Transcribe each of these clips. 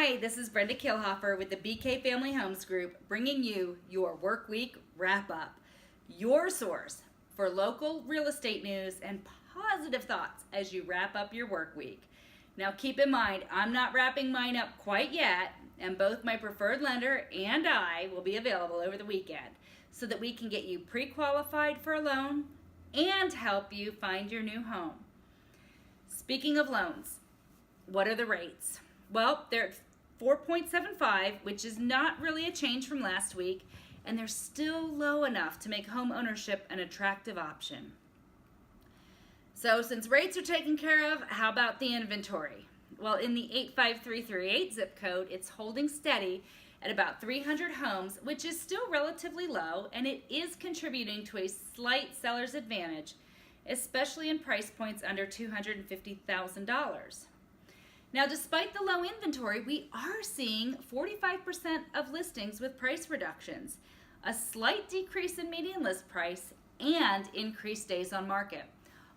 Hi, this is Brenda Kilhofer with the BK Family Homes Group, bringing you your work week wrap up, your source for local real estate news and positive thoughts as you wrap up your work week. Now keep in mind, I'm not wrapping mine up quite yet, and both my preferred lender and I will be available over the weekend so that we can get you pre-qualified for a loan and help you find your new home. Speaking of loans, what are the rates? Well, they're at 4.75, which is not really a change from last week, and they're still low enough to make home ownership an attractive option. So since rates are taken care of, how about the inventory? Well, in the 85338 zip code, it's holding steady at about 300 homes, which is still relatively low, and it is contributing to a slight seller's advantage, especially in price points under $250,000. Now, despite the low inventory, we are seeing 45% of listings with price reductions, a slight decrease in median list price, and increased days on market.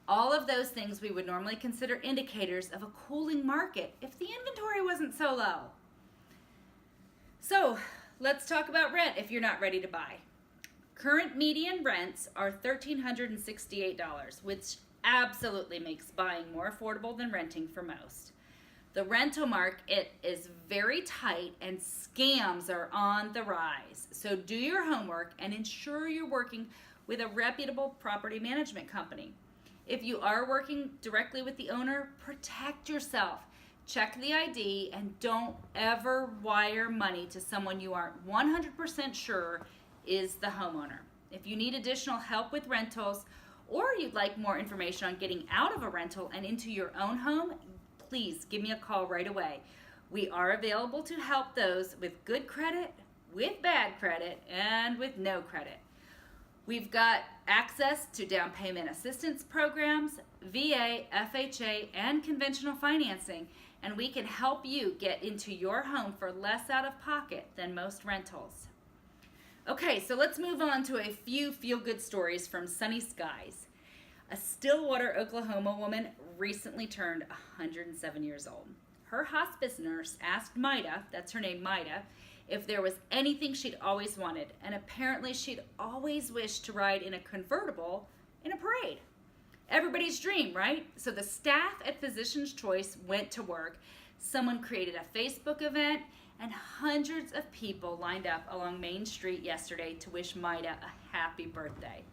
All of those things we would normally consider indicators of a cooling market if the inventory wasn't so low. So, let's talk about rent if you're not ready to buy. Current median rents are $1,368, which absolutely makes buying more affordable than renting for most. The rental market is very tight and scams are on the rise. So do your homework and ensure you're working with a reputable property management company. If you are working directly with the owner, protect yourself. Check the ID and don't ever wire money to someone you aren't 100% sure is the homeowner. If you need additional help with rentals or you'd like more information on getting out of a rental and into your own home, please give me a call right away. We are available to help those with good credit, with bad credit, and with no credit. We've got access to down payment assistance programs, VA, FHA, and conventional financing, and we can help you get into your home for less out of pocket than most rentals. Okay, so let's move on to a few feel-good stories from Sunny Skies. A Stillwater, Oklahoma woman recently turned 107 years old. Her hospice nurse asked Maida, that's her name, Maida, if there was anything she'd always wanted, and apparently she'd always wished to ride in a convertible in a parade. Everybody's dream, right? So the staff at Physician's Choice went to work. Someone created a Facebook event, and hundreds of people lined up along Main Street yesterday to wish Maida a happy birthday.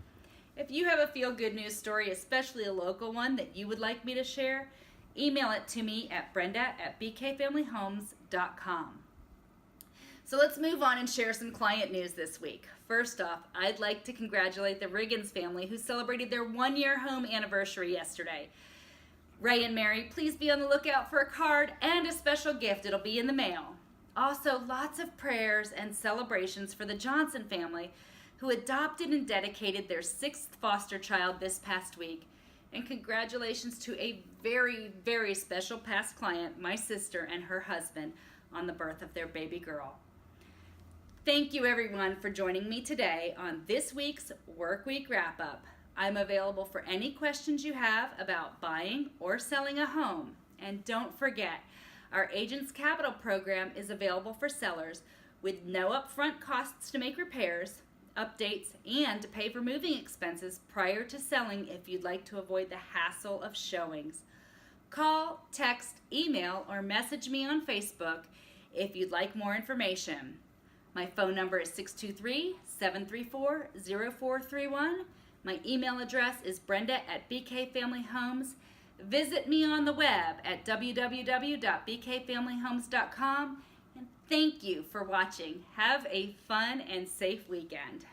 If you have a feel-good news story, especially a local one that you would like me to share, email it to me at brenda@bkfamilyhomes.com. So let's move on and share some client news this week. First off, I'd like to congratulate the Riggins family who celebrated their 1-year home anniversary yesterday. Ray and Mary, please be on the lookout for a card and a special gift. It'll be in the mail. Also, lots of prayers and celebrations for the Johnson family who adopted and dedicated their 6th foster child this past week. And congratulations to a very, very special past client, my sister and her husband, on the birth of their baby girl. Thank you everyone for joining me today on this week's Work Week Wrap-Up. I'm available for any questions you have about buying or selling a home. And don't forget, our Agents Capital program is available for sellers with no upfront costs to make repairs, updates, and to pay for moving expenses prior to selling if you'd like to avoid the hassle of showings. Call, text, email, or message me on Facebook if you'd like more information. My phone number is 623-734-0431. My email address is brenda@bkfamilyhomes. Visit me on the web at www.bkfamilyhomes.com. And thank you for watching. Have a fun and safe weekend.